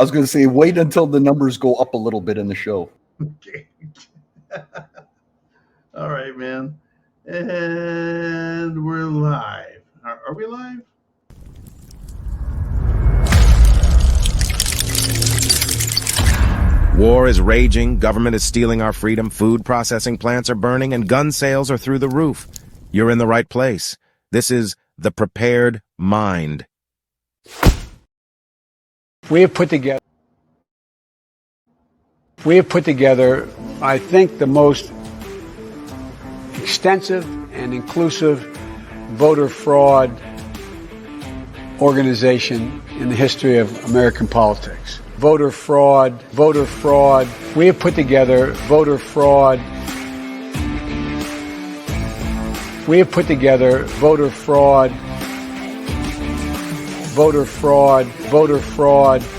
was going to say, wait until the numbers go up a little bit in the show. Okay. All right, man. And we're live. Are we live? War is raging, government is stealing our freedom, food processing plants are burning, and gun sales are through the roof. You're in the right place. This is The Prepared Mind. We have put together, I think, the most extensive and inclusive voter fraud organization in the history of American politics. Voter fraud. We have put together voter fraud.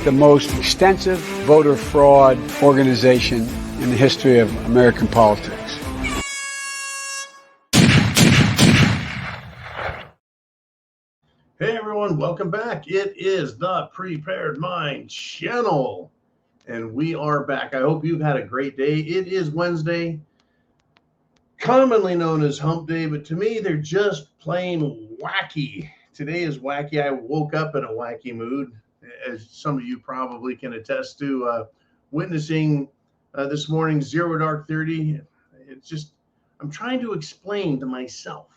The most extensive voter fraud organization in the history of American politics. Hey everyone, welcome back. It is the Prepared Mind channel, and we are back. I hope you've had a great day. It is Wednesday, commonly known as Hump Day, but to me, they're just plain wacky. Today is wacky. I woke up in a wacky mood, as some of you probably can attest to, witnessing this morning's Zero Dark 30. It's just, I'm trying to explain to myself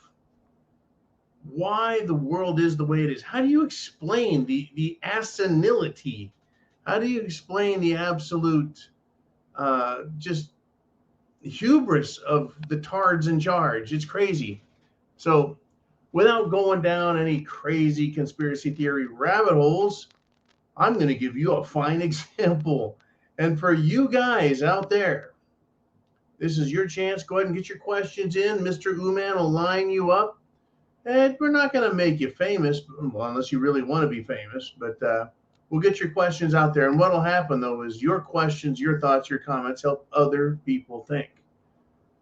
why the world is the way it is. How do you explain the asinility? How do you explain the absolute just hubris of the tards in charge? It's crazy. So without going down any crazy conspiracy theory rabbit holes, I'm going to give you a fine example. And for you guys out there, this is your chance. Go ahead and get your questions in. Mr. Uman will line you up. And we're not going to make you famous, well, unless you really want to be famous, but we'll get your questions out there. And what will happen, though, is your questions, your thoughts, your comments help other people think.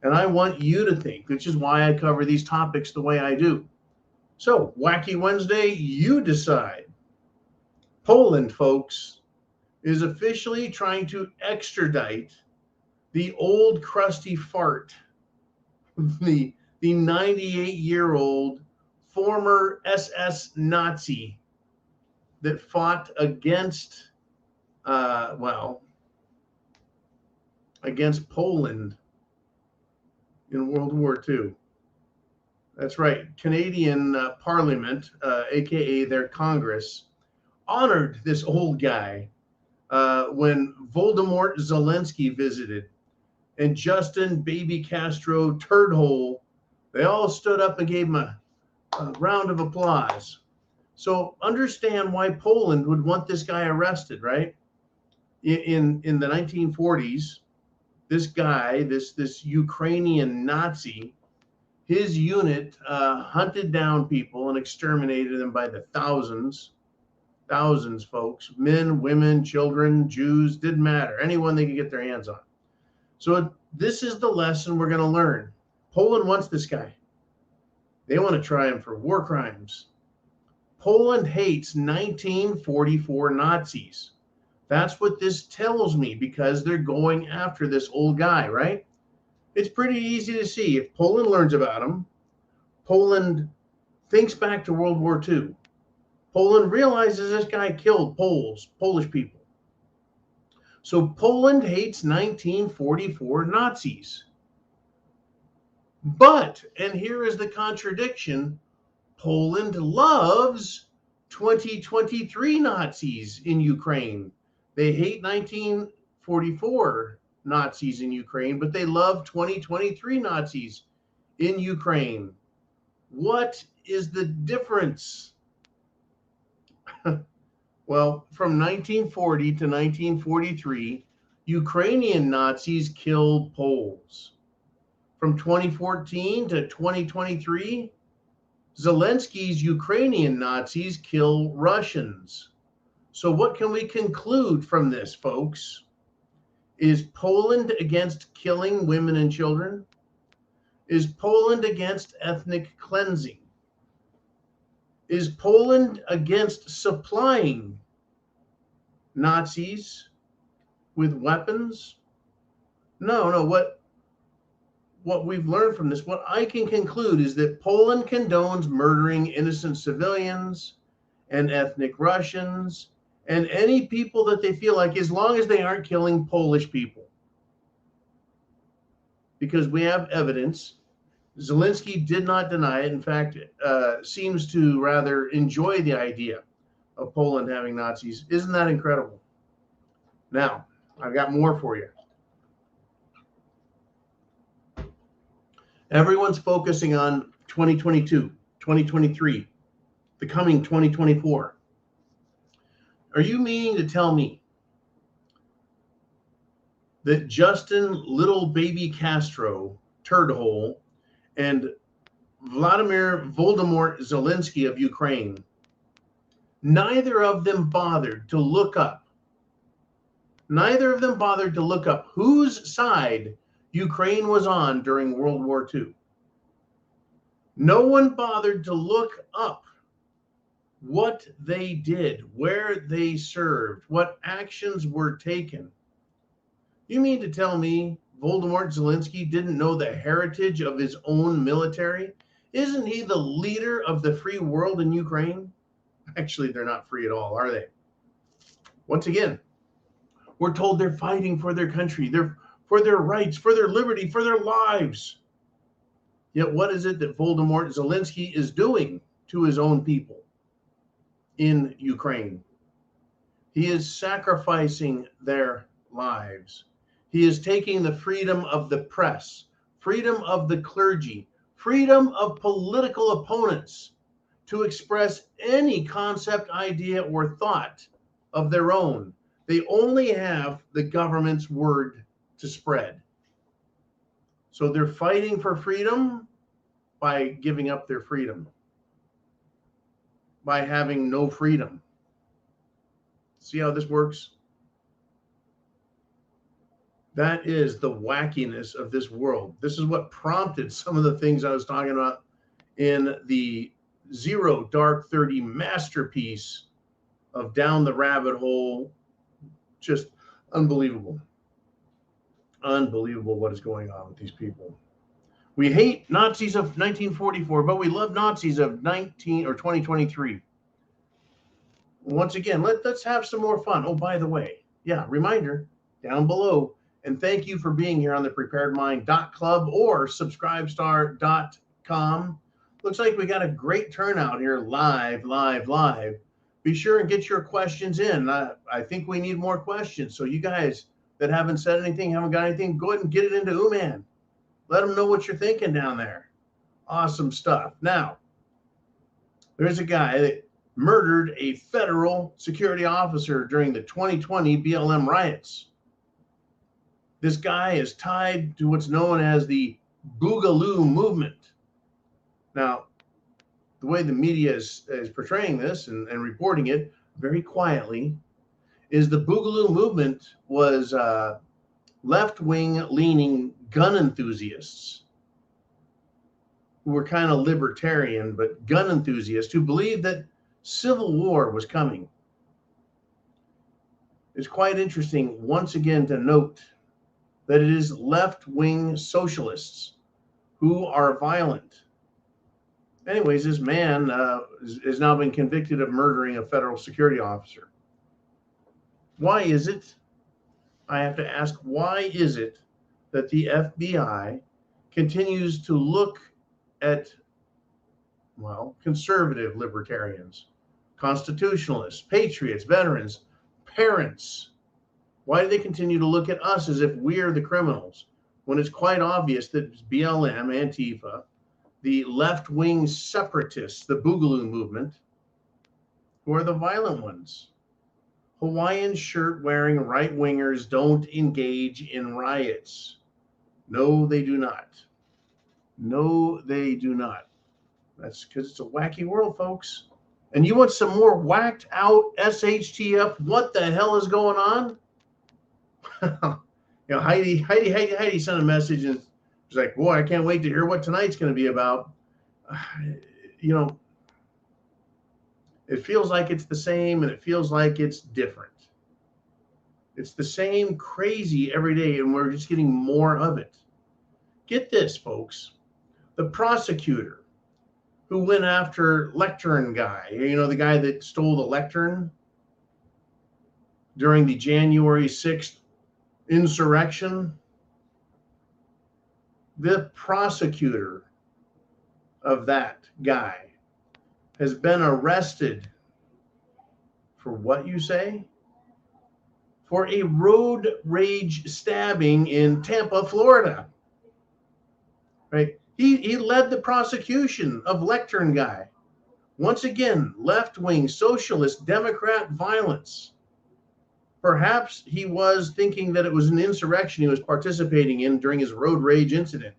And I want you to think, which is why I cover these topics the way I do. So, Wacky Wednesday, you decide. Poland, folks, is officially trying to extradite the old crusty fart, the 98-year-old former SS Nazi that fought against Poland in World War II. That's right. Canadian Parliament, aka their Congress, honored this old guy when Voldemort Zelensky visited, and Justin Baby Castro Turdhole, they all stood up and gave him a round of applause. So understand why Poland would want this guy arrested, right? In the 1940s, this guy, this Ukrainian Nazi, his unit hunted down people and exterminated them by the thousands, folks, men, women, children, Jews, didn't matter, anyone they could get their hands on. So this is the lesson we're going to learn. Poland wants this guy. They want to try him for war crimes. Poland hates 1944 Nazis. That's what this tells me, because they're going after this old guy, right? It's pretty easy to see. If Poland learns about him, Poland thinks back to World War II. Poland realizes this guy killed Polish people. So Poland hates 1944 Nazis. But, and here is the contradiction, Poland loves 2023 Nazis in Ukraine. They hate 1944 Nazis in Ukraine, but they love 2023 Nazis in Ukraine. What is the difference? Well, from 1940 to 1943, Ukrainian Nazis killed Poles. From 2014 to 2023, Zelensky's Ukrainian Nazis kill Russians. So what can we conclude from this, folks? Is Poland against killing women and children? Is Poland against ethnic cleansing? Is Poland against supplying Nazis with weapons? No. What we've learned from this, what I can conclude is that Poland condones murdering innocent civilians and ethnic Russians and any people that they feel like, as long as they aren't killing Polish people. Because we have evidence. Zelensky did not deny it. In fact, seems to rather enjoy the idea of Poland having Nazis. Isn't that incredible? Now, I've got more for you. Everyone's focusing on 2022, 2023, the coming 2024. Are you meaning to tell me that Justin Little Baby Castro, Turdhole, and Vladimir Voldemort Zelensky of Ukraine, neither of them bothered to look up whose side Ukraine was on during World War II? No one bothered to look up what they did, where they served, what actions were taken. You mean to tell me Voldemort Zelensky didn't know the heritage of his own military? Isn't he the leader of the free world in Ukraine? Actually, they're not free at all, are they? Once again, we're told they're fighting for their country, for their rights, for their liberty, for their lives. Yet what is it that Voldemort Zelensky is doing to his own people in Ukraine? He is sacrificing their lives. He is taking the freedom of the press, freedom of the clergy, freedom of political opponents to express any concept, idea, or thought of their own. They only have the government's word to spread. So they're fighting for freedom by giving up their freedom, by having no freedom. See how this works? That is the wackiness of this world. This is what prompted some of the things I was talking about in the Zero Dark 30 masterpiece of Down the Rabbit Hole. Just unbelievable. Unbelievable what is going on with these people. We hate Nazis of 1944, but we love Nazis of 2023. Once again, let's have some more fun. Oh, by the way, yeah, reminder down below. And thank you for being here on the preparedmind.club or subscribestar.com. Looks like we got a great turnout here live. Be sure and get your questions in. I think we need more questions. So you guys that haven't said anything, haven't got anything, go ahead and get it into Uman. Let them know what you're thinking down there. Awesome stuff. Now, there's a guy that murdered a federal security officer during the 2020 BLM riots. This guy is tied to what's known as the Boogaloo movement. Now, the way the media is portraying this and reporting it very quietly is the Boogaloo movement was left-wing leaning gun enthusiasts who were kind of libertarian, but gun enthusiasts who believed that civil war was coming. It's quite interesting, once again, to note that it is left-wing socialists who are violent. Anyways, this man has now been convicted of murdering a federal security officer. Why is it? I have to ask, why is it that the FBI continues to look at, well, conservative libertarians, constitutionalists, patriots, veterans, parents? Why do they continue to look at us as if we're the criminals when it's quite obvious that BLM, Antifa, the left-wing separatists, the Boogaloo movement, who are the violent ones? Hawaiian shirt-wearing right-wingers don't engage in riots. No, they do not. No, they do not. That's because it's a wacky world, folks. And you want some more whacked out SHTF? What the hell is going on? Heidi sent a message and she's like, boy, I can't wait to hear what tonight's going to be about. It feels like it's the same and it feels like it's different. It's the same crazy every day, and we're just getting more of it. Get this, folks. The prosecutor who went after lectern guy, the guy that stole the lectern during the January 6th insurrection, the prosecutor of that guy has been arrested for what, you say? For a road rage stabbing in Tampa, Florida. Right? He led the prosecution of lectern guy. Once again, left-wing socialist Democrat violence. Perhaps he was thinking that it was an insurrection he was participating in during his road rage incident.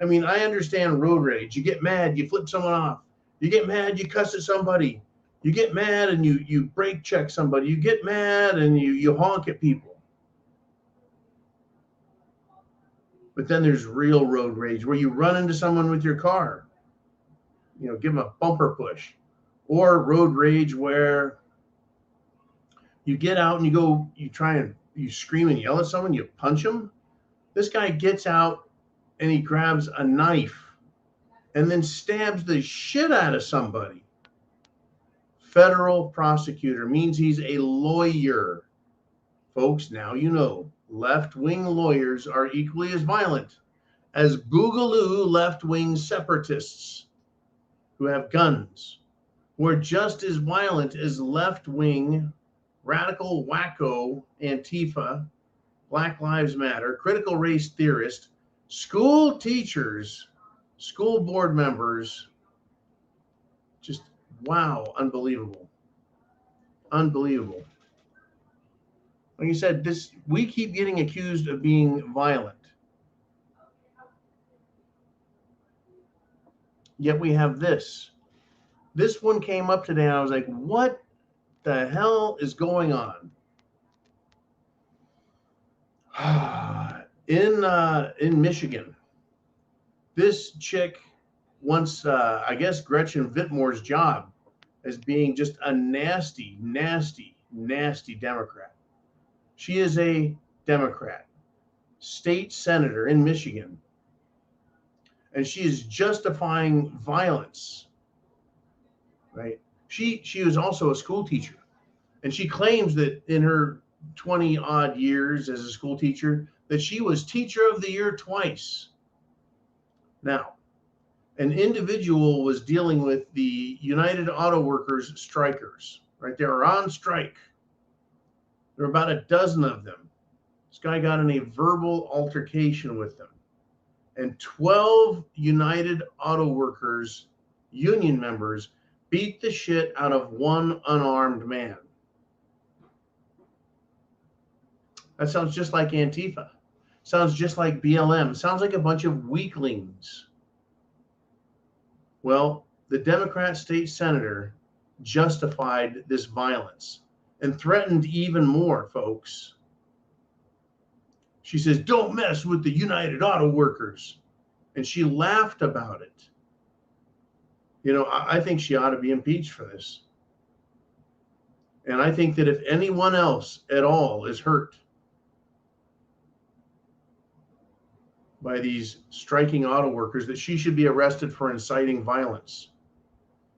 I mean, I understand road rage. You get mad, you flip someone off. You get mad, you cuss at somebody. You get mad and you brake check somebody. You get mad and you honk at people. But then there's real road rage where you run into someone with your car. Give them a bumper push. Or road rage where you get out and you scream and yell at someone, you punch them. This guy gets out and he grabs a knife and then stabs the shit out of somebody. Federal prosecutor means he's a lawyer. Folks, now you know, left-wing lawyers are equally as violent as boogaloo left-wing separatists who have guns, who are just as violent as left-wing radical wacko Antifa, Black Lives Matter, critical race theorists, school teachers, school board members. Just wow, unbelievable. Unbelievable. Like you said, we keep getting accused of being violent. Yet we have this. This one came up today and I was like, what the hell is going on? In Michigan, this chick wants, I guess, Gretchen Whitmer's job as being just a nasty, nasty, nasty Democrat. She is a Democrat, state senator in Michigan, and she is justifying violence, right? She was also a school teacher, and she claims that in her 20 odd years as a school teacher, that she was teacher of the year twice. Now, an individual was dealing with the United Auto Workers strikers, right? They were on strike. There were about a dozen of them. This guy got in a verbal altercation with them. And 12 United Auto Workers union members beat the shit out of one unarmed man. That sounds just like Antifa. Sounds just like BLM. Sounds like a bunch of weaklings. Well, the Democrat state senator justified this violence and threatened even more, folks. She says, don't mess with the United Auto Workers. And she laughed about it. I think she ought to be impeached for this. And I think that if anyone else at all is hurt by these striking auto workers, that she should be arrested for inciting violence,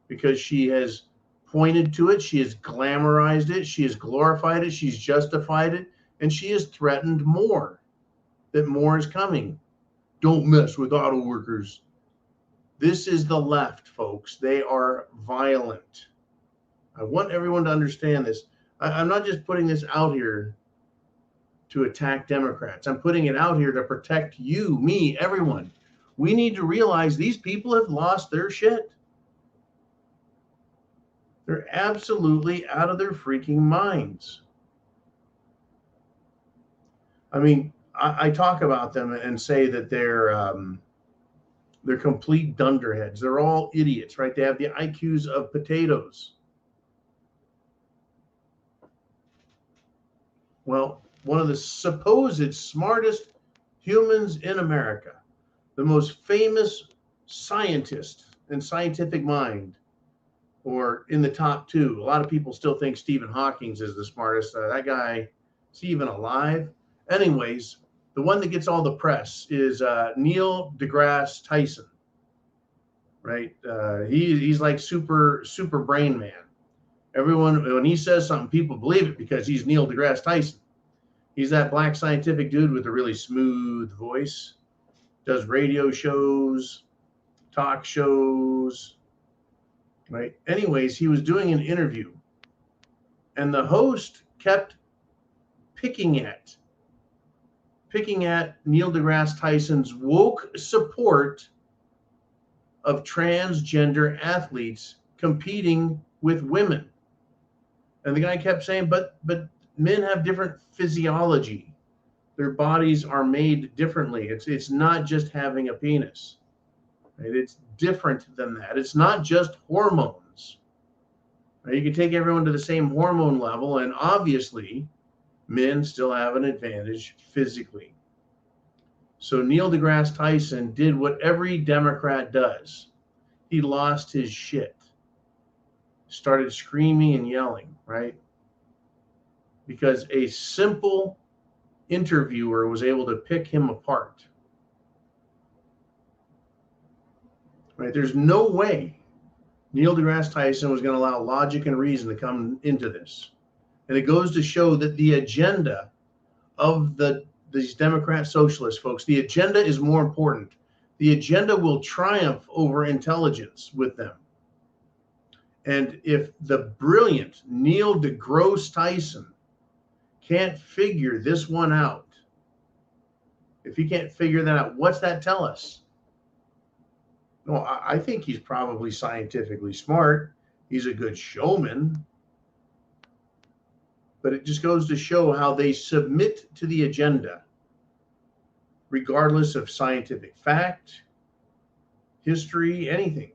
because she has pointed to it, she has glamorized it, she has glorified it, she's justified it, and she has threatened more, that more is coming. Don't mess with auto workers. This is the left, folks. They are violent. I want everyone to understand this. I'm not just putting this out here to attack Democrats. I'm putting it out here to protect you, me, everyone. We need to realize these people have lost their shit. They're absolutely out of their freaking minds. I mean, I talk about them and say that they're complete dunderheads. They're all idiots, right? They have the IQs of potatoes. Well, one of the supposed smartest humans in America, the most famous scientist and scientific mind, or in the top two. A lot of people still think Stephen Hawking is the smartest. That guy Is he even alive? Anyways, the one that gets all the press is Neil deGrasse Tyson, right? He's like super brain man. Everyone, when he says something, people believe it because he's Neil deGrasse Tyson. He's that black scientific dude with a really smooth voice, does radio shows, talk shows, right? Anyways, he was doing an interview, and the host kept picking at Neil deGrasse Tyson's woke support of transgender athletes competing with women. And the guy kept saying, but men have different physiology. Their bodies are made differently. It's not just having a penis. Right? It's different than that. It's not just hormones. Right? You can take everyone to the same hormone level, and obviously men still have an advantage physically. So Neil deGrasse Tyson did what every Democrat does. He lost his shit. Started screaming and yelling, right? Because a simple interviewer was able to pick him apart. Right? There's no way Neil deGrasse Tyson was going to allow logic and reason to come into this. And it goes to show that the agenda of these Democrat socialist folks, the agenda is more important. The agenda will triumph over intelligence with them. And if the brilliant Neil deGrasse Tyson can't figure this one out, if he can't figure that out, what's that tell us? No, I think he's probably scientifically smart. He's a good showman. But it just goes to show how they submit to the agenda, regardless of scientific fact, history, anything.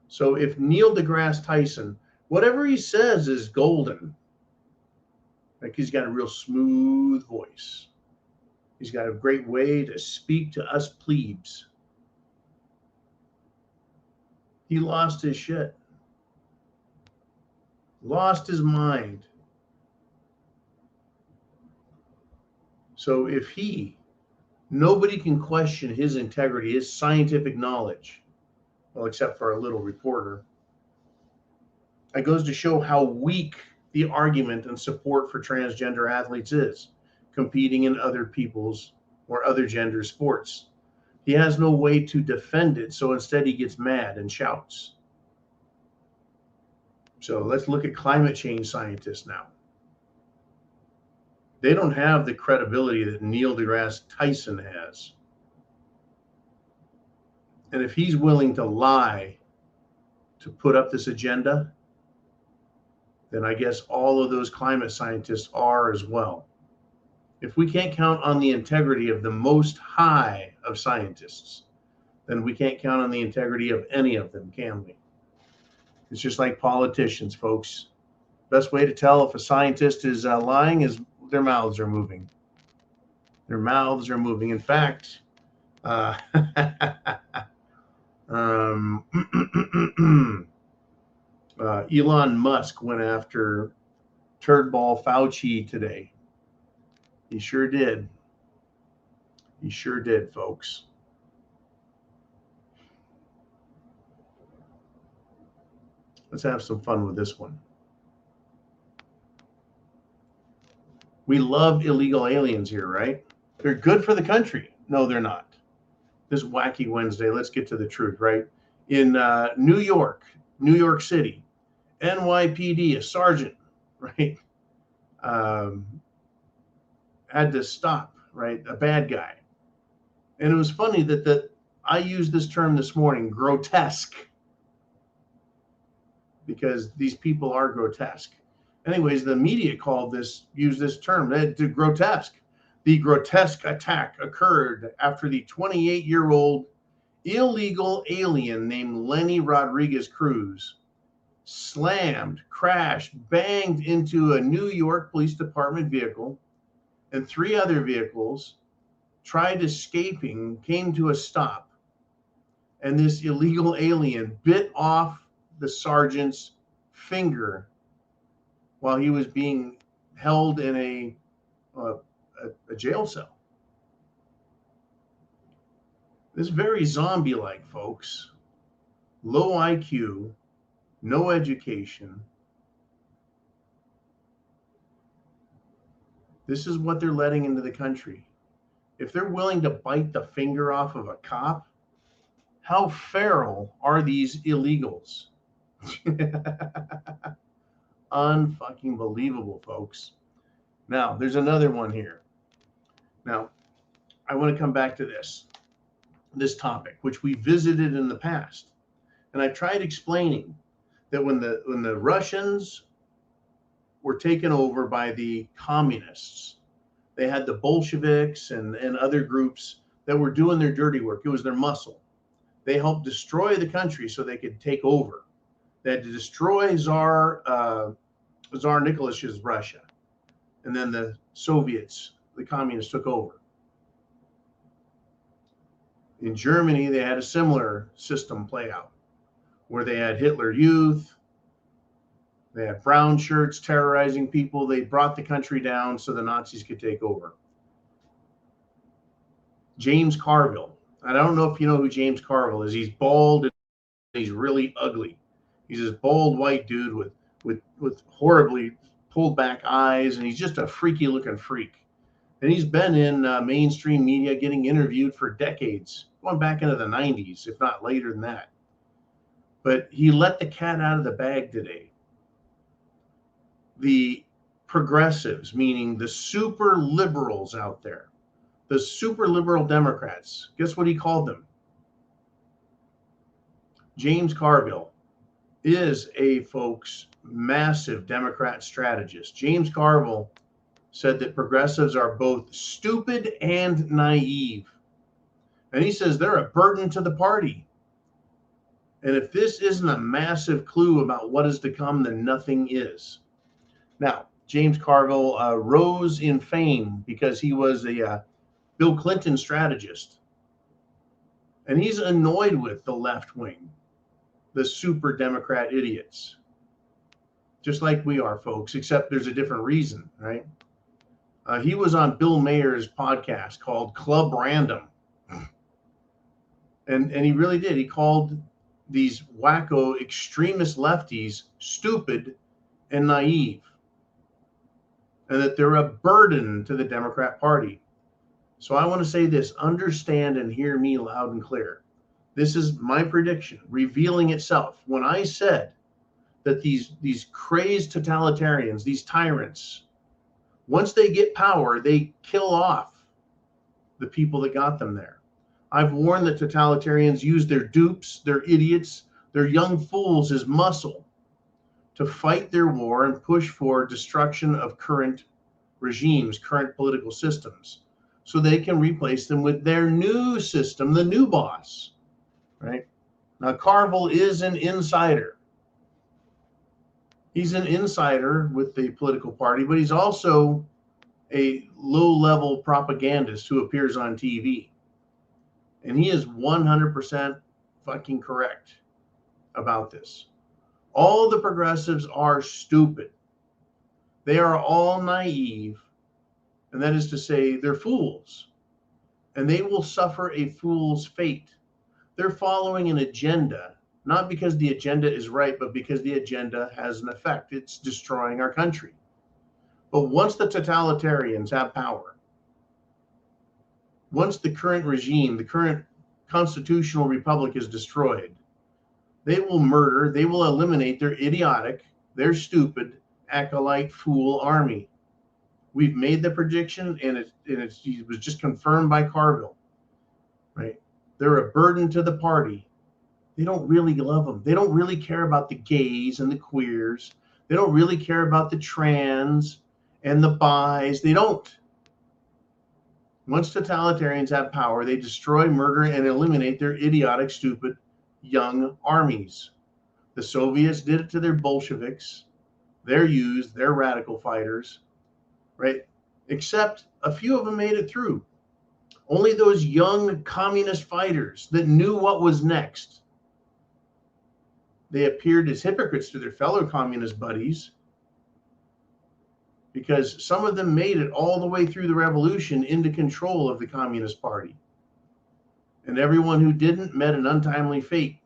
So if Neil deGrasse Tyson, whatever he says is golden, like he's got a real smooth voice. He's got a great way to speak to us plebes. He lost his shit. Lost his mind. So if nobody can question his integrity, his scientific knowledge, well, except for a little reporter. It goes to show how weak the argument and support for transgender athletes is, competing in other people's or other gender sports. He has no way to defend it, so instead he gets mad and shouts. So let's look at climate change scientists now. They don't have the credibility that Neil deGrasse Tyson has. And if he's willing to lie to put up this agenda, then I guess all of those climate scientists are as well. If we can't count on the integrity of the most high of scientists, then we can't count on the integrity of any of them, can we? It's just like politicians, folks. Best way to tell if a scientist is lying is their mouths are moving. Their mouths are moving. In fact, Elon Musk went after Turdball Fauci today. He sure did. He sure did, folks. Let's have some fun with this one. We love illegal aliens here, right? They're good for the country. No, they're not. This wacky Wednesday, let's get to the truth, right? In New York City, NYPD, a sergeant, right, had to stop, right, a bad guy. And it was funny that I used this term this morning, grotesque, because these people are grotesque. Anyways, the media used this term, grotesque. The grotesque attack occurred after the 28-year-old illegal alien named Lenny Rodriguez Cruz crashed, banged into a New York Police Department vehicle, and 3 other vehicles tried escaping, came to a stop, and this illegal alien bit off the sergeant's finger while he was being held in a jail cell. This is very zombie-like, folks. Low IQ, no education. This is what they're letting into the country. If they're willing to bite the finger off of a cop, how feral are these illegals? Unfucking believable, folks. Now, there's another one here. Now, I want to come back to this topic, which we visited in the past. And I tried explaining that when the Russians were taken over by the communists, they had the Bolsheviks and other groups that were doing their dirty work. It was their muscle. They helped destroy the country so they could take over. They had to destroy Tsar Nicholas's Russia. And then the Soviets, the communists, took over. In Germany, they had a similar system play out, where they had Hitler Youth, they had brown shirts terrorizing people. They brought the country down so the Nazis could take over. James Carville. I don't know if you know who James Carville is. He's bald and he's really ugly. He's this bald white dude with horribly pulled back eyes, and he's just a freaky looking freak. And he's been in mainstream media getting interviewed for decades, going back into the 90s, if not later than that. But he let the cat out of the bag today. The progressives, meaning the super liberals out there, the super liberal Democrats, guess what he called them? James Carville is a, folks, massive Democrat strategist. James Carville said that progressives are both stupid and naive. And he says they're a burden to the party. And if this isn't a massive clue about what is to come, then nothing is. Now, James Carville rose in fame because he was a Bill Clinton strategist. And he's annoyed with the left wing, the super Democrat idiots. Just like we are, folks, except there's a different reason, right? He was on Bill Mayer's podcast called Club Random. And he really did. He called these wacko extremist lefties stupid and naive, and that they're a burden to the Democrat Party. So I want to say this: understand and hear me loud and clear. This is my prediction revealing itself. When I said that these crazed totalitarians, these tyrants, once they get power, they kill off the people that got them there. I've warned that totalitarians use their dupes, their idiots, their young fools as muscle to fight their war and push for destruction of current regimes, current political systems, so they can replace them with their new system, the new boss, right? Now, Carville is an insider. He's an insider with the political party, but he's also a low-level propagandist who appears on TV. And he is 100% fucking correct about this. All the progressives are stupid. They are all naive. And that is to say, they're fools. And they will suffer a fool's fate. They're following an agenda, not because the agenda is right, but because the agenda has an effect. It's destroying our country. But once the totalitarians have power, once the current regime, the current constitutional republic is destroyed, they will murder, they will eliminate their idiotic, their stupid, acolyte fool army. We've made the prediction, and it was just confirmed by Carville, right? They're a burden to the party. They don't really love them. They don't really care about the gays and the queers. They don't really care about the trans and the bis. They don't. Once totalitarians have power, they destroy, murder, and eliminate their idiotic, stupid, young armies. The Soviets did it to their Bolsheviks, their youths, their radical fighters, right? Except a few of them made it through. Only those young communist fighters that knew what was next. They appeared as hypocrites to their fellow communist buddies because some of them made it all the way through the revolution into control of the Communist Party. And everyone who didn't met an untimely fate.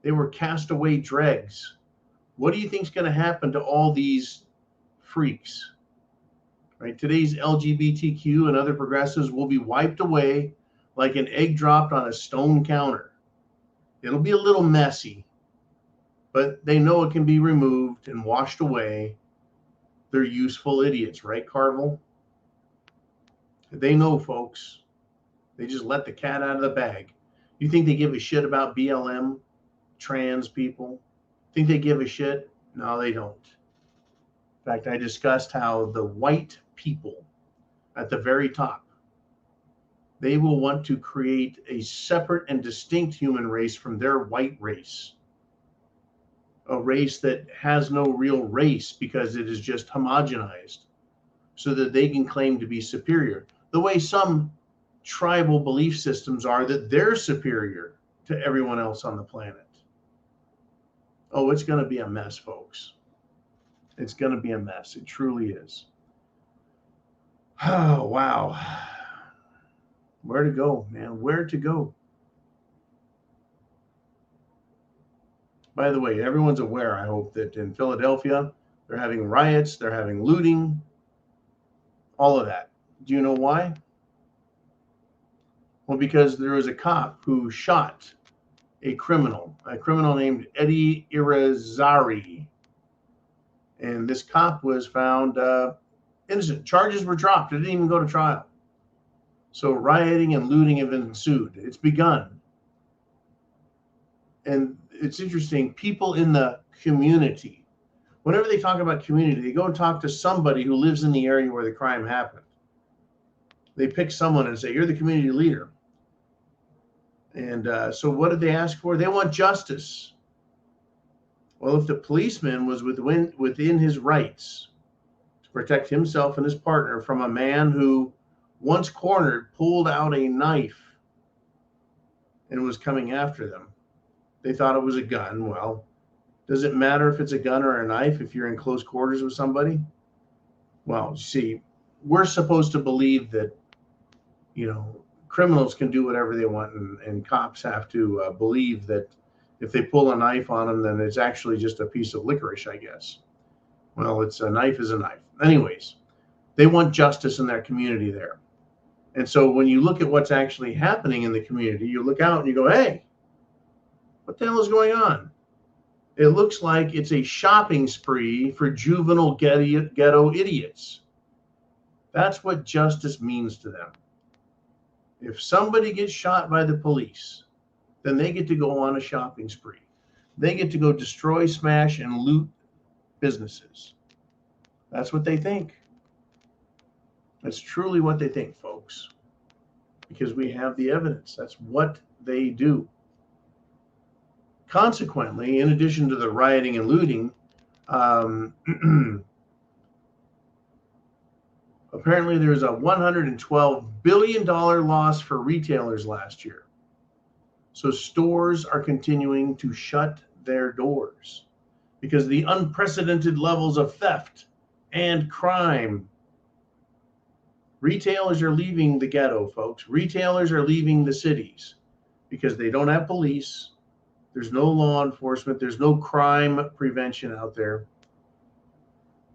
They were castaway dregs. What do you think is going to happen to all these freaks? Right? Today's LGBTQ and other progressives will be wiped away like an egg dropped on a stone counter. It'll be a little messy, but they know it can be removed and washed away. They're useful idiots, right, Carvel? They know, folks. They just let the cat out of the bag. You think they give a shit about BLM, trans people? Think they give a shit? No, they don't. In fact, I discussed how the white people at the very top, they will want to create a separate and distinct human race from their white race. A race that has no real race because it is just homogenized so that they can claim to be superior. The way some tribal belief systems are that they're superior to everyone else on the planet. Oh, it's going to be a mess, folks. It's going to be a mess. It truly is. Oh, wow. Where to go, man? Where to go? By the way, everyone's aware, I hope, that in Philadelphia, they're having riots, they're having looting, all of that. Do you know why? Well, because there was a cop who shot a criminal named Eddie Irizarry. And this cop was found innocent. Charges were dropped. It didn't even go to trial. So rioting and looting have ensued. It's begun. And it's interesting, people in the community, whenever they talk about community, they go and talk to somebody who lives in the area where the crime happened. They pick someone and say, you're the community leader. And so what did they ask for? They want justice. Well, if the policeman was within his rights to protect himself and his partner from a man who, once cornered, pulled out a knife and was coming after them, they thought it was a gun. Well, does it matter if it's a gun or a knife if you're in close quarters with somebody? Well, see, we're supposed to believe that, criminals can do whatever they want, and cops have to believe that if they pull a knife on them, then it's actually just a piece of licorice, I guess. Well, it's a knife is a knife. Anyways, they want justice in their community there. And so when you look at what's actually happening in the community, you look out and you go, hey, what the hell is going on? It looks like it's a shopping spree for juvenile ghetto idiots. That's what justice means to them. If somebody gets shot by the police, then they get to go on a shopping spree. They get to go destroy, smash, and loot businesses. That's what they think. That's truly what they think, folks, because we have the evidence. That's what they do. Consequently, in addition to the rioting and looting, apparently there's a $112 billion loss for retailers last year. So stores are continuing to shut their doors because of the unprecedented levels of theft and crime. Retailers are leaving the ghetto, folks. Retailers are leaving the cities because they don't have police. There's no law enforcement. There's no crime prevention out there.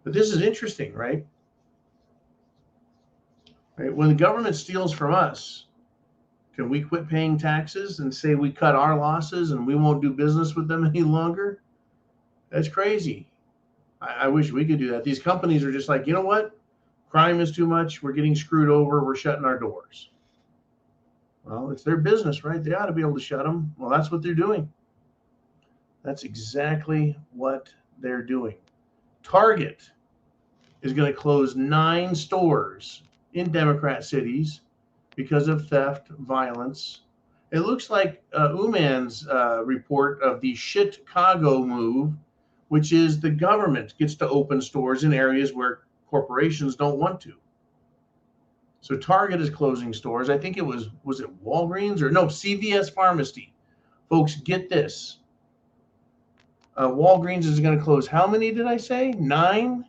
But this is interesting, right? When the government steals from us, can we quit paying taxes and say we cut our losses and we won't do business with them any longer? That's crazy. I wish we could do that. These companies are just like, you know what? Crime is too much. We're getting screwed over. We're shutting our doors. Well, it's their business, right? They ought to be able to shut them. Well, that's what they're doing. That's exactly what they're doing. Target is going to close 9 stores in Democrat cities because of theft, violence. It looks like Uman's report of the Chicago move, which is the government gets to open stores in areas where corporations don't want to. So Target is closing stores. I think it was it Walgreens or no, CVS Pharmacy. Folks, get this. Walgreens is going to close how many did I say? 9?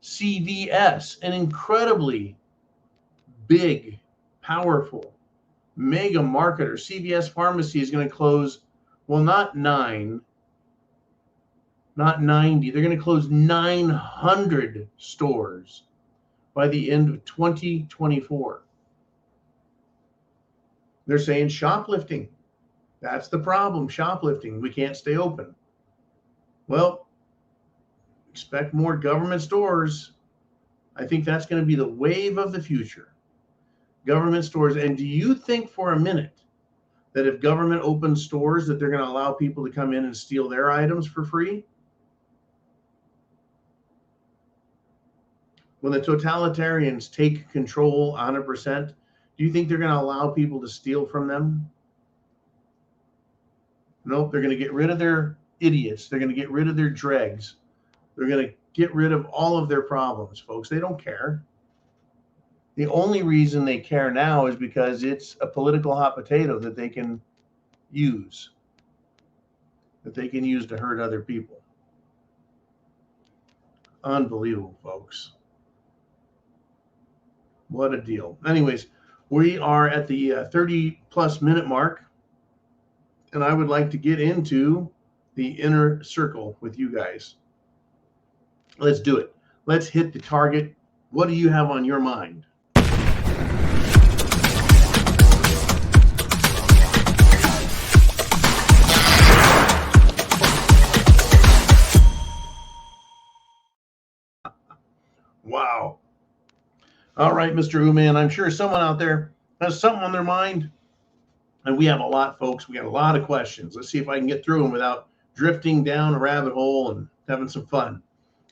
CVS, an incredibly big, powerful, mega marketer. CVS Pharmacy is going to close, well, not 9, not 90. They're going to close 900 stores by the end of 2024. They're saying shoplifting. That's the problem, shoplifting. We can't stay open. Well, expect more government stores. I think that's going to be the wave of the future. Government stores. And do you think for a minute that if government opens stores that they're going to allow people to come in and steal their items for free? When the totalitarians take control 100%, do you think they're going to allow people to steal from them? Nope, they're going to get rid of their idiots. They're going to get rid of their dregs. They're going to get rid of all of their problems, folks. They don't care. The only reason they care now is because it's a political hot potato that they can use, to hurt other people. Unbelievable, folks. What a deal. Anyways, we are at the 30-plus minute mark, and I would like to get into the inner circle with you guys. Let's do it. Let's hit the target. What do you have on your mind? Wow. All right, Mr. Ooman, I'm sure someone out there has something on their mind. And we have a lot, folks. We got a lot of questions. Let's see if I can get through them without drifting down a rabbit hole and having some fun.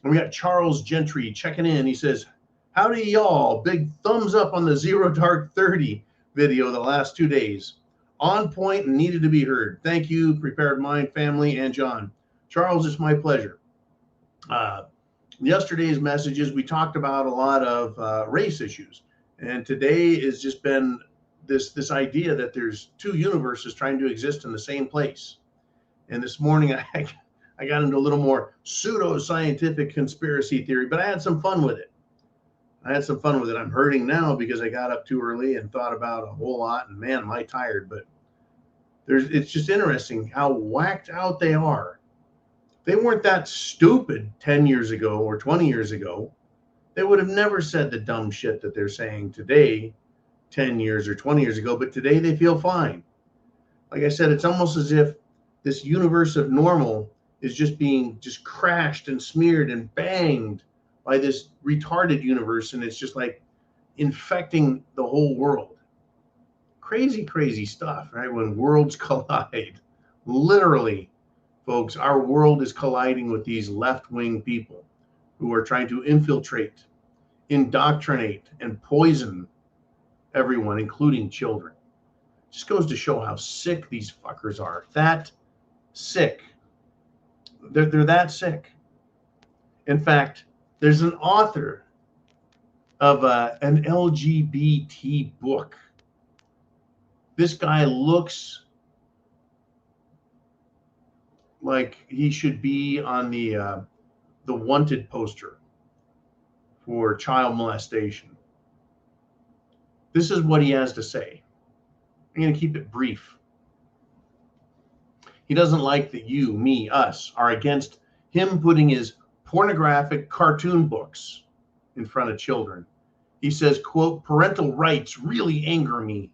And we got Charles Gentry checking in. He says, howdy, y'all. Big thumbs up on the Zero Dark 30 video the last 2 days. On point and needed to be heard. Thank you, Prepared Mind family and John. Charles, it's my pleasure. Yesterday's messages, we talked about a lot of race issues. And today has just been this idea that there's two universes trying to exist in the same place. And this morning, I got into a little more pseudo-scientific conspiracy theory, but I had some fun with it. I'm hurting now because I got up too early and thought about a whole lot. And man, am I tired. But it's just interesting how whacked out they are. They weren't that stupid 10 years ago or 20 years ago. They would have never said the dumb shit that they're saying today, 10 years or 20 years ago, but today they feel fine. Like I said, it's almost as if this universe of normal is just being crashed and smeared and banged by this retarded universe, and it's just like infecting the whole world. Crazy, crazy stuff, right? When worlds collide, literally, folks, our world is colliding with these left-wing people who are trying to infiltrate, indoctrinate, and poison everyone, including children. Just goes to show how sick these fuckers are. That sick. They're that sick. In fact, there's an author of an LGBT book. This guy looks like he should be on the wanted poster for child molestation. This is what he has to say. I'm going to keep it brief. He doesn't like that you, me, us are against him putting his pornographic cartoon books in front of children. He says, quote, parental rights really anger me.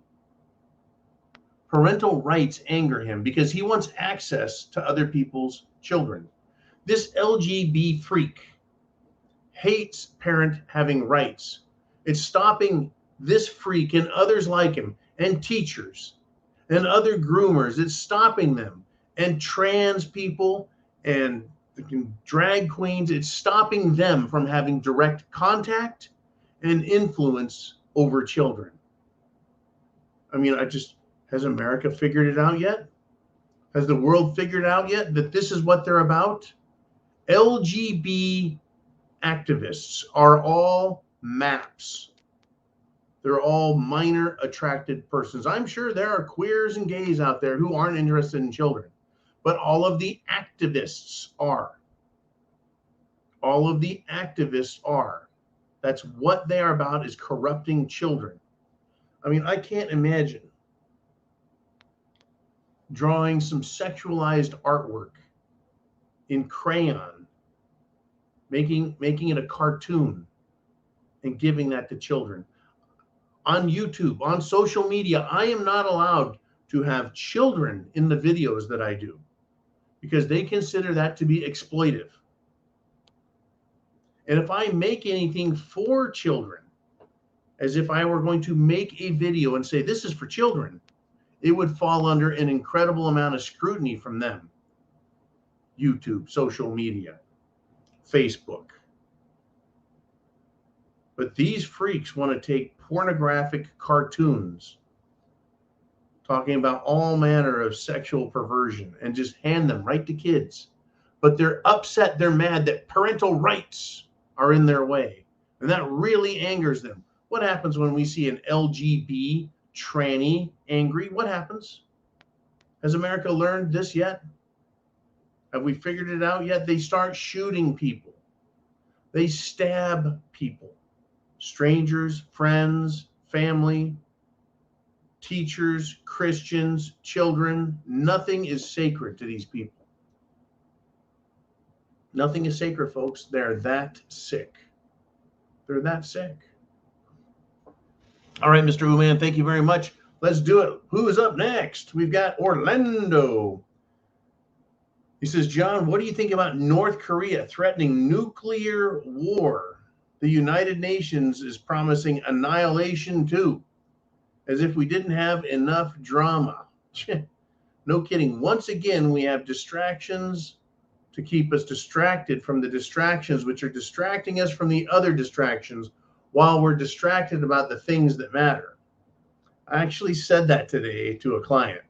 Parental rights anger him because he wants access to other people's children. This LGBT freak hates parent having rights. It's stopping this freak and others like him and teachers and other groomers. It's stopping them and trans people and drag queens. It's stopping them from having direct contact and influence over children. I mean, has America figured it out yet? Has the world figured out yet that this is what they're about? LGBT activists are all MAPs. They're all minor attracted persons. I'm sure there are queers and gays out there who aren't interested in children, but all of the activists are. all of the activists are. That's what they are about, is corrupting children. I mean, I can't imagine drawing some sexualized artwork in crayon, making it a cartoon and giving that to children. On YouTube, on social media, I am not allowed to have children in the videos that I do because they consider that to be exploitive. And if I make anything for children, as if I were going to make a video and say, this is for children, it would fall under an incredible amount of scrutiny from them. YouTube, social media, Facebook. But these freaks want to take pornographic cartoons talking about all manner of sexual perversion and just hand them right to kids. But they're upset, they're mad that parental rights are in their way. And that really angers them. What happens when we see an LGB tranny angry? What happens? Has America learned this yet? Have we figured it out yet? They start shooting people. They stab people. Strangers, friends, family, teachers, Christians, children. Nothing is sacred to these people. Nothing is sacred, folks. They're that sick. They're that sick. All right, Mr. Uman, thank you very much. Let's do it. Who is up next? We've got Orlando. He says, John, what do you think about North Korea threatening nuclear war? The United Nations is promising annihilation too, as if we didn't have enough drama. No kidding. Once again, we have distractions to keep us distracted from the distractions, which are distracting us from the other distractions while we're distracted about the things that matter. I actually said that today to a client.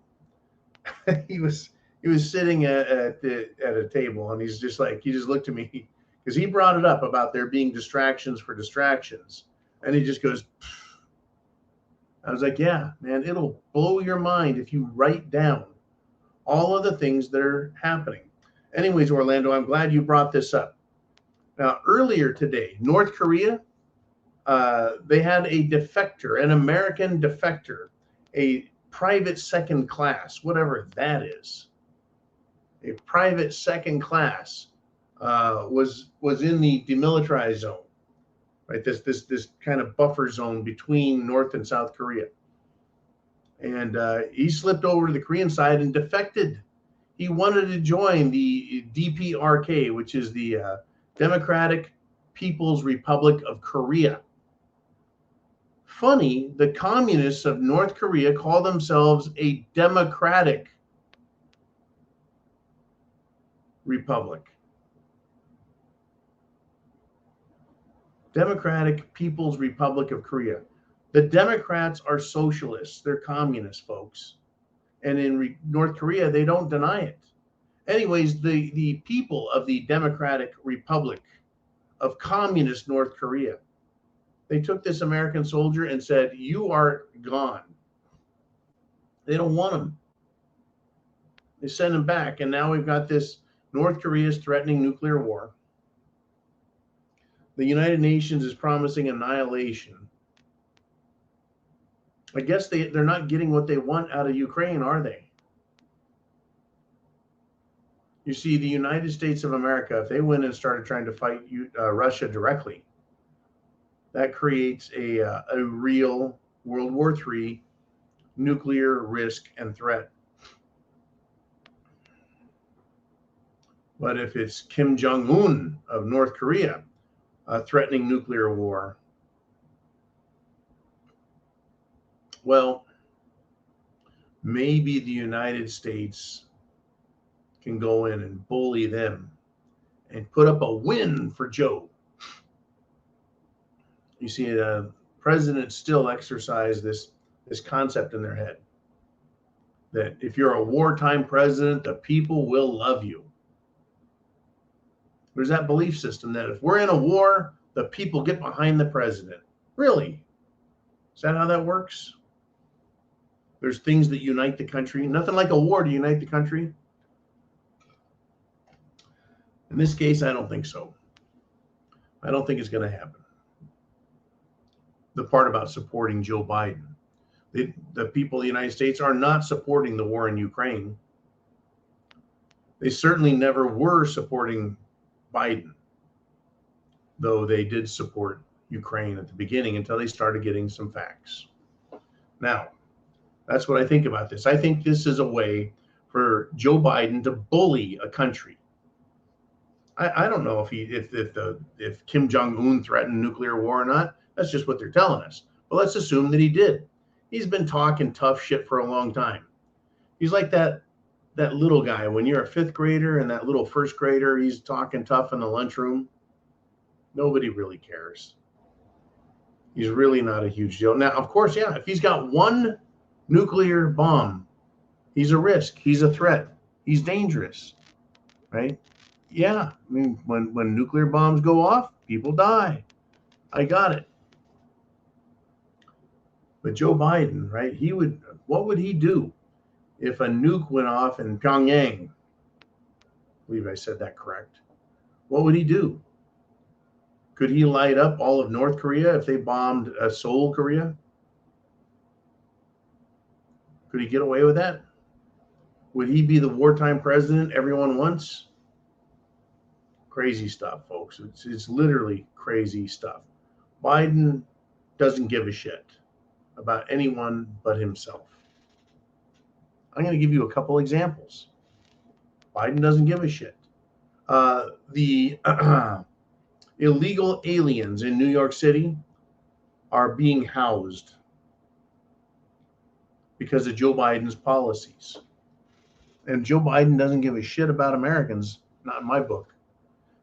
He was sitting at a table, and he just looked at me because he brought it up about there being distractions for distractions. And he just goes, pfft. I was like, yeah, man, it'll blow your mind if you write down all of the things that are happening. Anyways, Orlando, I'm glad you brought this up. Now, earlier today, North Korea, they had a defector, an American defector, a private second class, whatever that is. A private second class was in the demilitarized zone, right? This kind of buffer zone between North and South Korea. And he slipped over to the Korean side and defected. He wanted to join the DPRK, which is the Democratic People's Republic of Korea. Funny, the communists of North Korea call themselves a democratic republic. Democratic People's Republic of Korea. The Democrats are socialists. They're communists, folks. And in North Korea, they don't deny it. Anyways, the people of the Democratic Republic of Communist North Korea, they took this American soldier and said, you are gone. They don't want him. They send him back. And now we've got this North Korea is threatening nuclear war. The United Nations is promising annihilation. I guess they're not getting what they want out of Ukraine, are they? You see, the United States of America, if they went and started trying to fight Russia directly, that creates a real World War III nuclear risk and threat. But if it's Kim Jong-un of North Korea threatening nuclear war, well, maybe the United States can go in and bully them and put up a win for Joe. You see, presidents still exercise this concept in their head that if you're a wartime president, the people will love you. There's that belief system that if we're in a war, the people get behind the president. Really? Is that how that works? There's things that unite the country. Nothing like a war to unite the country. In this case, I don't think so. I don't think it's going to happen. The part about supporting Joe Biden. The people of the United States are not supporting the war in Ukraine. They certainly never were supporting Biden, though they did support Ukraine at the beginning until they started getting some facts. Now, that's what I think about this. I think this is a way for Joe Biden to bully a country. I don't know if Kim Jong-un threatened nuclear war or not. That's just what they're telling us. But let's assume that he did. He's been talking tough shit for a long time. He's like that little guy when you're a fifth grader and that little first grader, he's talking tough in the lunchroom. Nobody really cares. He's really not a huge deal. Now, of course, yeah, if he's got one nuclear bomb, he's a risk. He's a threat. He's dangerous, right? Yeah, I mean, when nuclear bombs go off, people die. I got it. But Joe Biden, right? What would he do if a nuke went off in Pyongyang? I believe I said that correct. What would he do? Could he light up all of North Korea if they bombed Seoul, Korea? Could he get away with that? Would he be the wartime president everyone wants? Crazy stuff, folks. It's literally crazy stuff. Biden doesn't give a shit about anyone but himself. I'm going to give you a couple examples. Biden doesn't give a shit. The illegal aliens in New York City are being housed because of Joe Biden's policies. And Joe Biden doesn't give a shit about Americans, not in my book.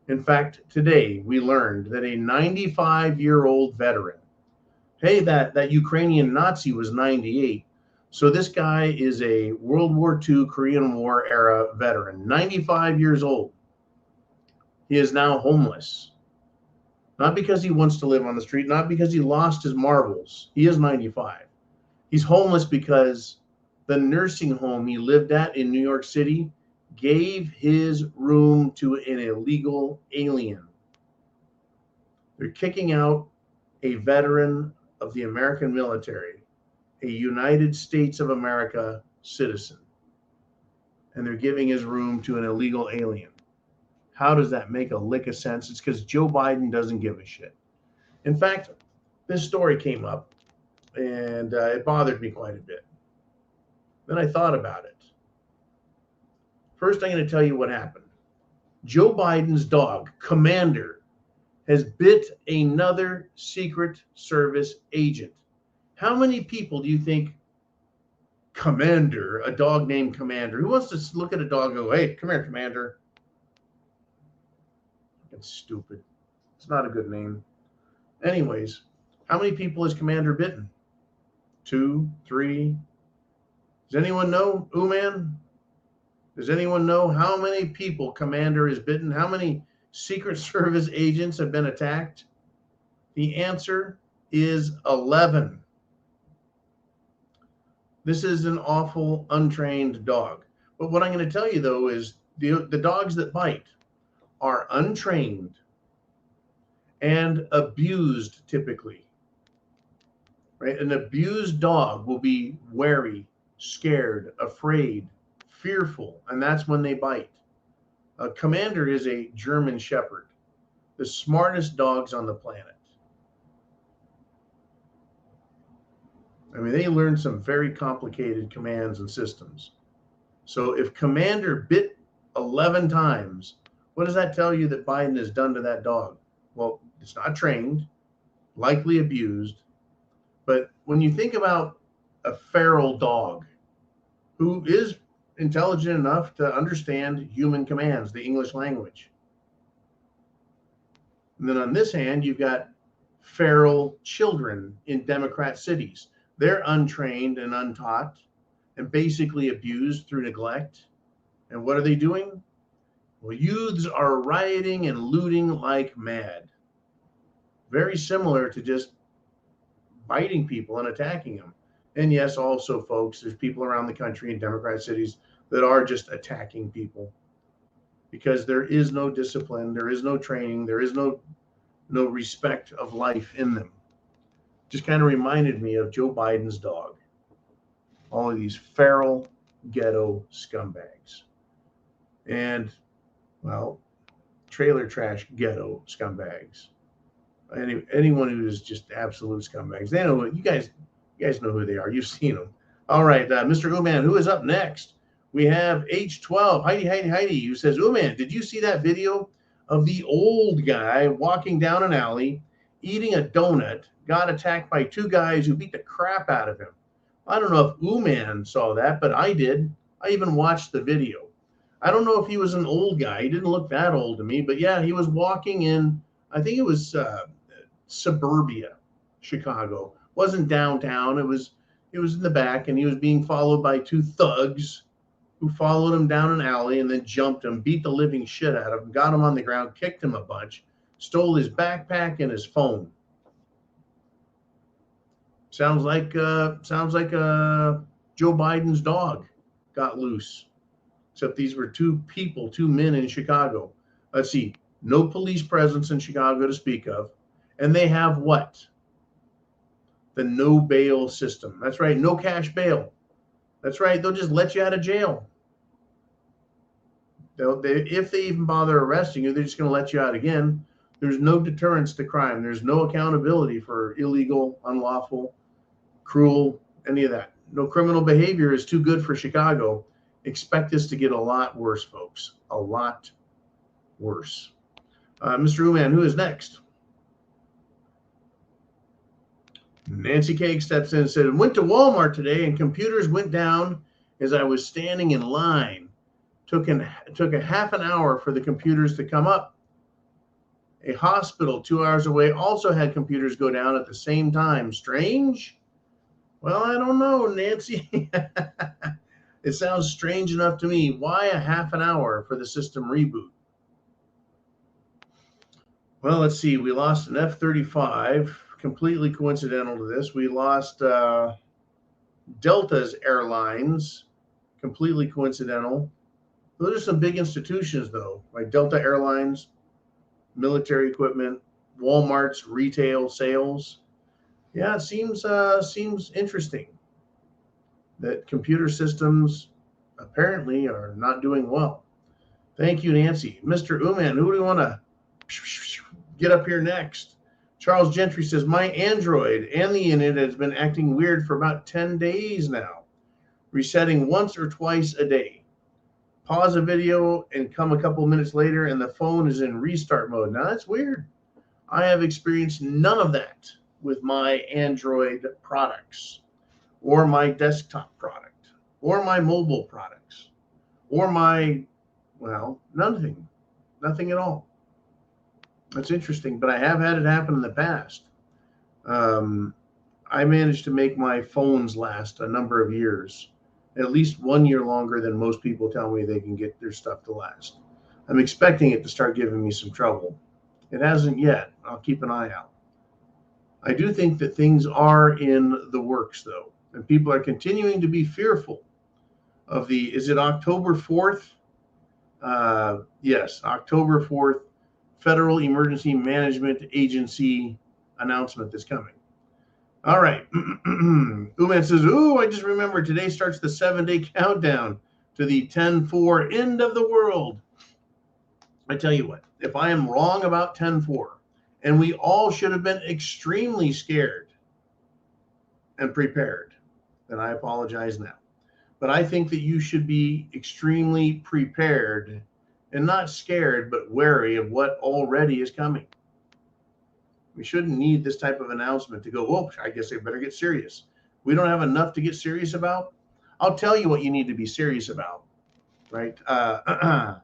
In fact, today we learned that a 95-year-old veteran, hey, that Ukrainian Nazi was 98. So this guy is a World War II, Korean War era veteran, 95 years old. He is now homeless. Not because he wants to live on the street, not because he lost his marbles. He is 95. He's homeless because the nursing home he lived at in New York City gave his room to an illegal alien. They're kicking out a veteran of the American military, a United States of America citizen, and they're giving his room to an illegal alien. How does that make a lick of sense? It's because Joe Biden doesn't give a shit. In fact, this story came up and it bothered me quite a bit. Then I thought about it. First, I'm going to tell you what happened. Joe Biden's dog, Commander, has bit another Secret Service agent. How many people do you think Commander, a dog named Commander, who wants to look at a dog and go, hey, come here, Commander? It's stupid. It's not a good name. Anyways, how many people has Commander bitten? 2, 3? Does anyone know, man? Does anyone know how many people Commander has bitten? How many Secret Service agents have been attacked? The answer is 11. This is an awful, untrained dog. But what I'm going to tell you, though, is the dogs that bite are untrained and abused typically. Right? An abused dog will be wary, scared, afraid, fearful, and that's when they bite. Commander is a German Shepherd, the smartest dogs on the planet. I mean, they learn some very complicated commands and systems. So if Commander bit 11 times, what does that tell you that Biden has done to that dog? Well, it's not trained, likely abused. But when you think about a feral dog who is intelligent enough to understand human commands, the English language. And then on this hand, you've got feral children in Democrat cities. They're untrained and untaught and basically abused through neglect. And what are they doing? Well, youths are rioting and looting like mad. Very similar to just biting people and attacking them. And yes, also, folks, there's people around the country in Democrat cities that are just attacking people because there is no discipline, there is no training, there is no no respect of life in them. Just kind of reminded me of Joe Biden's dog. All of these feral ghetto scumbags. And, well, trailer trash ghetto scumbags. Anyone who is just absolute scumbags. They know you guys know who they are. You've seen them. All right, Mr. Uman, who is up next? We have H12, Heidi, who says, Uman, did you see that video of the old guy walking down an alley, eating a donut, got attacked by two guys who beat the crap out of him? I don't know if Uman saw that, but I did. I even watched the video. I don't know if he was an old guy. He didn't look that old to me, but yeah, he was walking in, I think it was suburbia, Chicago. Wasn't downtown. It was in the back, and he was being followed by two thugs who followed him down an alley and then jumped him, beat the living shit out of him, got him on the ground, kicked him a bunch, stole his backpack and his phone. Sounds like Joe Biden's dog got loose. Except these were two men in Chicago. Let's see, no police presence in Chicago to speak of. And they have what? The no bail system. That's right, no cash bail. That's right, they'll just let you out of jail. If they even bother arresting you, they're just going to let you out again. There's no deterrence to crime. There's no accountability for illegal, unlawful, cruel, any of that. No criminal behavior is too good for Chicago. Expect this to get a lot worse, folks. A lot worse. Mr. Uman, who is next? Nancy Cake steps in and said, went to Walmart today and computers went down as I was standing in line. Took a half an hour for the computers to come up. A hospital 2 hours away also had computers go down at the same time. Strange? Well, I don't know, Nancy. It sounds strange enough to me. Why a half an hour for the system reboot? Well, let's see. We lost an F-35, completely coincidental to this. We lost Delta's Airlines, completely coincidental. Those are some big institutions, though, like Delta Airlines, military equipment, Walmart's retail sales. Yeah, it seems interesting that computer systems apparently are not doing well. Thank you, Nancy. Mr. Uman, who do we want to get up here next? Charles Gentry says, my Android and the unit has been acting weird for about 10 days now, resetting once or twice a day. Pause a video and come a couple minutes later and the phone is in restart mode. Now that's weird. I have experienced none of that with my Android products or my desktop product or my mobile products or nothing at all. That's interesting, but I have had it happen in the past. I managed to make my phones last a number of years, at least 1 year longer than most people tell me they can get their stuff to last. I'm expecting it to start giving me some trouble. It hasn't yet. I'll keep an eye out. I do think that things are in the works, though, and people are continuing to be fearful of is it October 4th? Yes, October 4th, Federal Emergency Management Agency announcement that's coming. All right. Uman says, I just remembered today starts the 7-day countdown to the 10/4 end of the world. I tell you what, if I am wrong about 10/4, and we all should have been extremely scared and prepared, then I apologize now. But I think that you should be extremely prepared and not scared, but wary of what already is coming. We shouldn't need this type of announcement to go, I guess I better get serious. We don't have enough to get serious about. I'll tell you what you need to be serious about, right? I've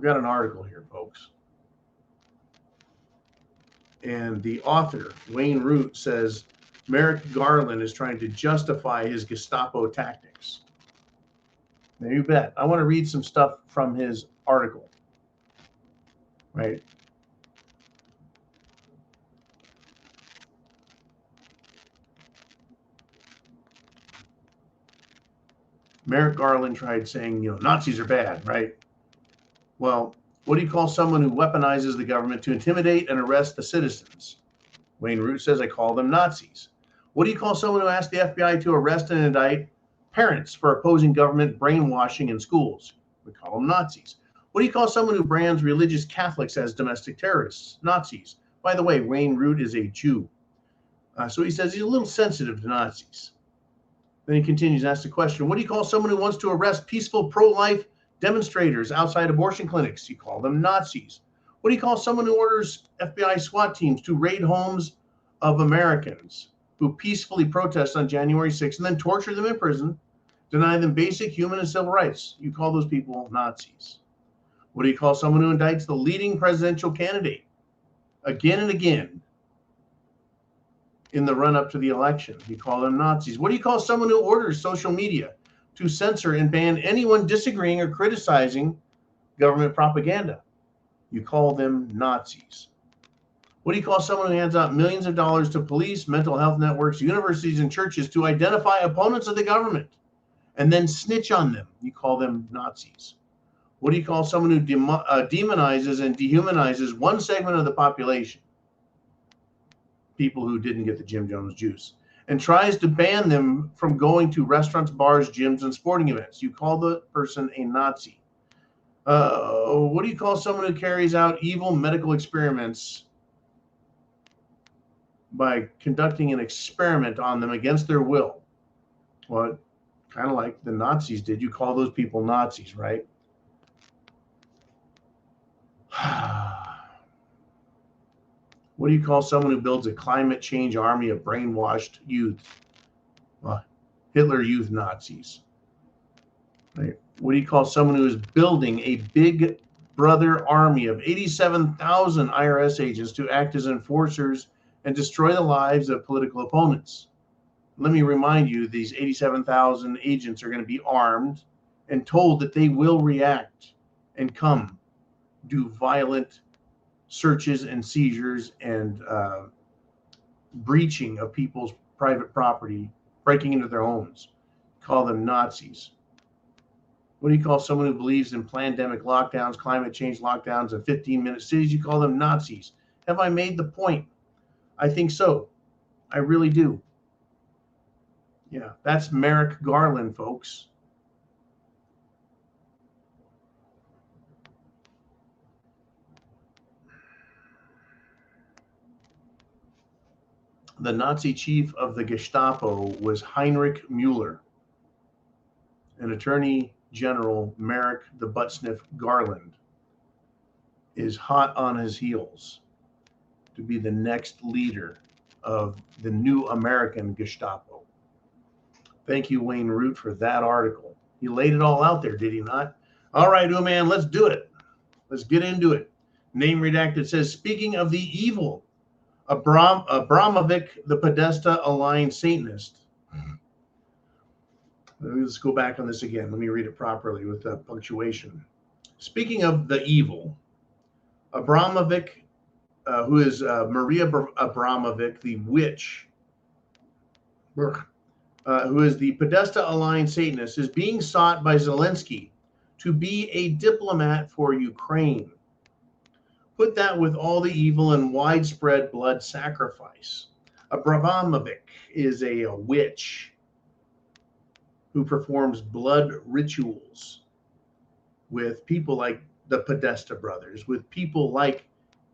got an article here, folks. And the author, Wayne Root, says Merrick Garland is trying to justify his Gestapo tactics. Now, you bet. I want to read some stuff from his article, right? Merrick Garland tried saying, Nazis are bad, right? Well, what do you call someone who weaponizes the government to intimidate and arrest the citizens? Wayne Root says, I call them Nazis. What do you call someone who asks the FBI to arrest and indict parents for opposing government brainwashing in schools? We call them Nazis. What do you call someone who brands religious Catholics as domestic terrorists? Nazis. By the way, Wayne Root is a Jew. So he says he's a little sensitive to Nazis. Then he continues and asks the question, what do you call someone who wants to arrest peaceful pro-life demonstrators outside abortion clinics? You call them Nazis. What do you call someone who orders FBI SWAT teams to raid homes of Americans who peacefully protest on January 6th and then torture them in prison, deny them basic human and civil rights? You call those people Nazis. What do you call someone who indicts the leading presidential candidate again and again in the run-up to the election? You call them Nazis. What do you call someone who orders social media to censor and ban anyone disagreeing or criticizing government propaganda? You call them Nazis. What do you call someone who hands out millions of dollars to police, mental health networks, universities, and churches to identify opponents of the government and then snitch on them? You call them Nazis. What do you call someone who demonizes and dehumanizes one segment of the population, people who didn't get the Jim Jones juice, and tries to ban them from going to restaurants, bars, gyms, and sporting events? You call the person a Nazi. What do you call someone who carries out evil medical experiments by conducting an experiment on them against their will? Well, kind of like the Nazis did. You call those people Nazis, right? What do you call someone who builds a climate change army of brainwashed youth? Well, Hitler Youth Nazis. Right? What do you call someone who is building a big brother army of 87,000 IRS agents to act as enforcers and destroy the lives of political opponents? Let me remind you, these 87,000 agents are going to be armed and told that they will react and come do violent searches and seizures and breaching of people's private property, breaking into their homes. Call them Nazis. What do you call someone who believes in pandemic lockdowns, climate change lockdowns, and 15-minute cities? You call them Nazis. Have I made the point? I think so. I really do. Yeah, that's Merrick Garland, folks. The Nazi chief of the Gestapo was Heinrich Müller, and Attorney General Merrick the Buttsniff Garland is hot on his heels to be the next leader of the new American Gestapo. Thank you, Wayne Root, for that article. He laid it all out there, did he not? All right, man, let's do it. Let's get into it. Name redacted says, speaking of the evil, Abramovich, the Podesta aligned Satanist. Let's go back on this again. Let me read it properly with punctuation. Speaking of the evil, Abramovich, who is Maria Abramovich, the witch, who is the Podesta aligned Satanist, is being sought by Zelensky to be a diplomat for Ukraine. Put that with all the evil and widespread blood sacrifice. Abramovich is a witch who performs blood rituals with people like the Podesta brothers, with people like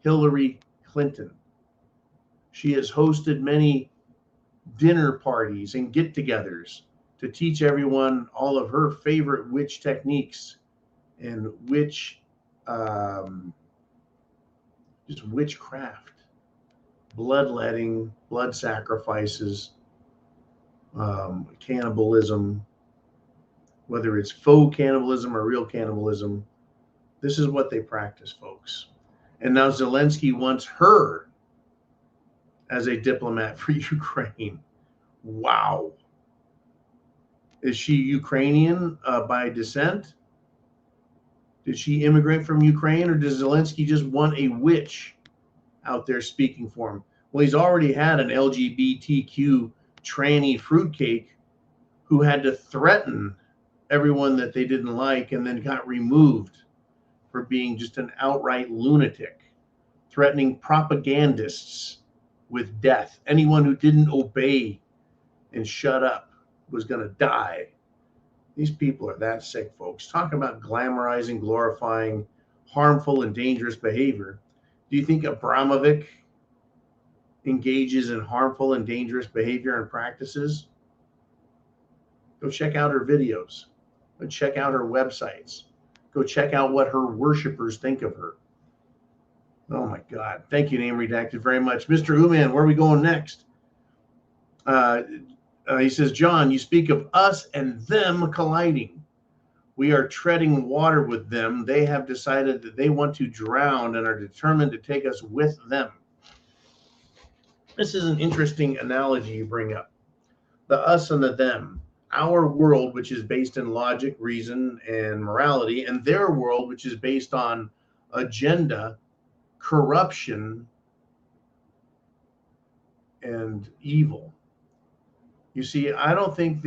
Hillary Clinton. She has hosted many dinner parties and get-togethers to teach everyone all of her favorite witch techniques and just witchcraft, bloodletting, blood sacrifices, cannibalism, whether it's faux cannibalism or real cannibalism. This is what they practice, folks. And now Zelensky wants her as a diplomat for Ukraine. Wow. Is she Ukrainian by descent? Did she immigrate from Ukraine, or does Zelensky just want a witch out there speaking for him? Well, he's already had an LGBTQ tranny fruitcake who had to threaten everyone that they didn't like and then got removed for being just an outright lunatic, threatening propagandists with death. Anyone who didn't obey and shut up was going to die. These people are that sick, folks. Talk about glamorizing, glorifying harmful and dangerous behavior. Do you think Abramovich engages in harmful and dangerous behavior and practices? Go check out her videos. Go check out her websites. Go check out what her worshipers think of her. Oh my God. Thank you, Name Redacted, very much. Mr. Uman, where are we going next? He says, John, you speak of us and them colliding. We are treading water with them. They have decided that they want to drown and are determined to take us with them. This is an interesting analogy you bring up. The us and the them. Our world, which is based in logic, reason, and morality, and their world, which is based on agenda, corruption, and evil. You see, I think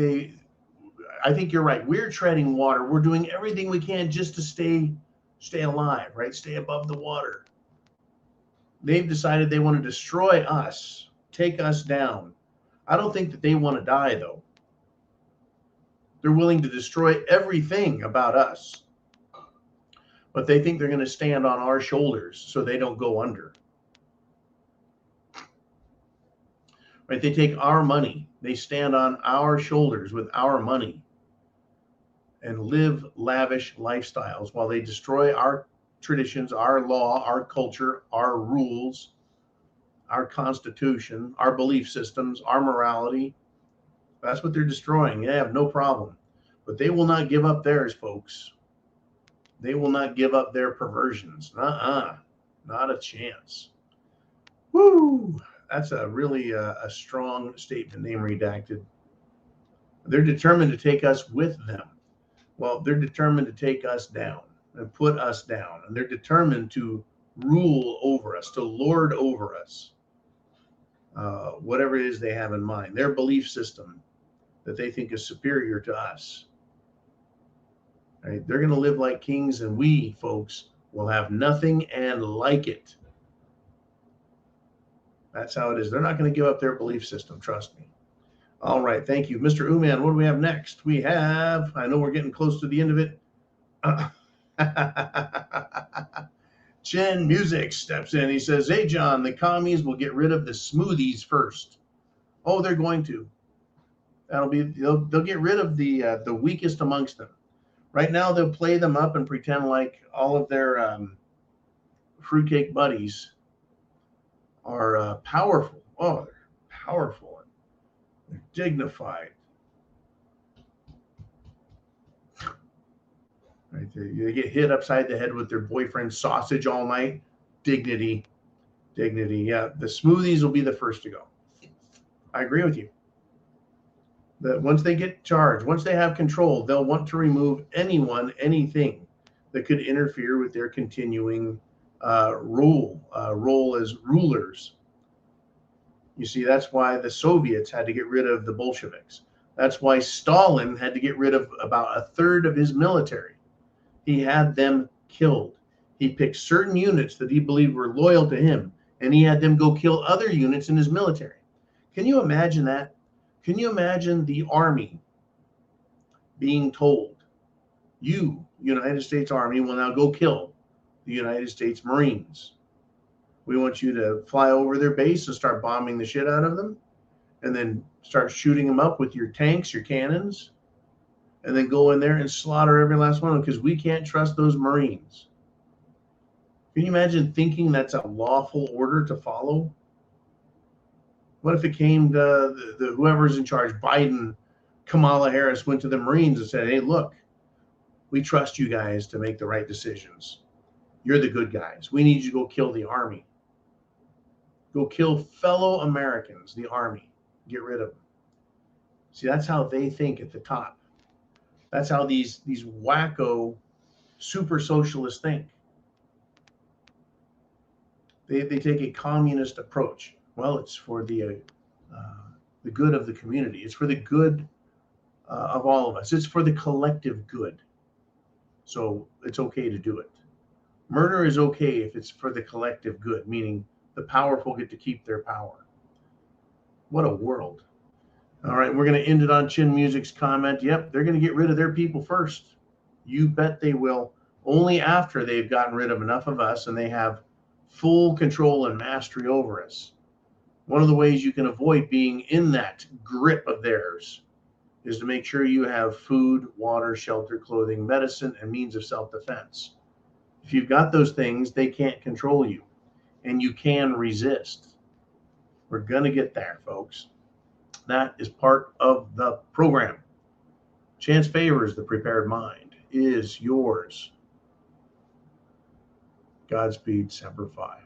you're right. We're treading water. We're doing everything we can just to stay alive, right? Stay above the water. They've decided they want to destroy us, take us down. I don't think that they want to die, though. They're willing to destroy everything about us. But they think they're going to stand on our shoulders so they don't go under. Right? They take our money. They stand on our shoulders with our money and live lavish lifestyles while they destroy our traditions, our law, our culture, our rules, our constitution, our belief systems, our morality. That's what they're destroying. They have no problem. But they will not give up theirs, folks. They will not give up their perversions. Not a chance. Woo! That's a really a strong statement, Name Redacted. They're determined to take us with them. Well, they're determined to take us down and put us down. And they're determined to rule over us, to lord over us. Whatever it is they have in mind, their belief system that they think is superior to us. Right? They're going to live like kings, and we, folks, will have nothing and like it. That's how it is. They're not going to give up their belief system. Trust me. All right. Thank you. Mr. Uman, what do we have next? We have, I know we're getting close to the end of it. Chen Music steps in. He says, hey, John, the commies will get rid of the smoothies first. Oh, they're going to. They'll get rid of the weakest amongst them. Right now, they'll play them up and pretend like all of their fruitcake buddies are powerful. Oh, they're powerful. They're dignified. Right? They get hit upside the head with their boyfriend's sausage all night. Dignity. Yeah, the smoothies will be the first to go. I agree with you. That once they get charged, once they have control, they'll want to remove anything that could interfere with their continuing role as rulers. You see, that's why the Soviets had to get rid of the Bolsheviks. That's why Stalin had to get rid of about a third of his military. He had them killed. He picked certain units that he believed were loyal to him, and he had them go kill other units in his military. Can you imagine that? Can you imagine the army being told, you, United States Army, will now go kill the United States Marines. We want you to fly over their base and start bombing the shit out of them, and then start shooting them up with your tanks, your cannons, and then go in there and slaughter every last one of them because we can't trust those Marines. Can you imagine thinking that's a lawful order to follow? What if it came to the whoever's in charge, Biden, Kamala Harris, went to the Marines and said, hey, look, we trust you guys to make the right decisions. You're the good guys. We need you to go kill the army. Go kill fellow Americans, the army. Get rid of them. See, that's how they think at the top. That's how these wacko super socialists think. They take a communist approach. Well, it's for the good of the community. It's for the good of all of us. It's for the collective good. So it's okay to do it. Murder is okay if it's for the collective good, meaning the powerful get to keep their power. What a world. All right, we're going to end it on Chin Music's comment. Yep, they're going to get rid of their people first. You bet they will. Only after they've gotten rid of enough of us and they have full control and mastery over us. One of the ways you can avoid being in that grip of theirs is to make sure you have food, water, shelter, clothing, medicine, and means of self-defense. If you've got those things, they can't control you, and you can resist. We're going to get there, folks. That is part of the program. Chance Favors, The Prepared Mind, is yours. Godspeed, Semper Fi.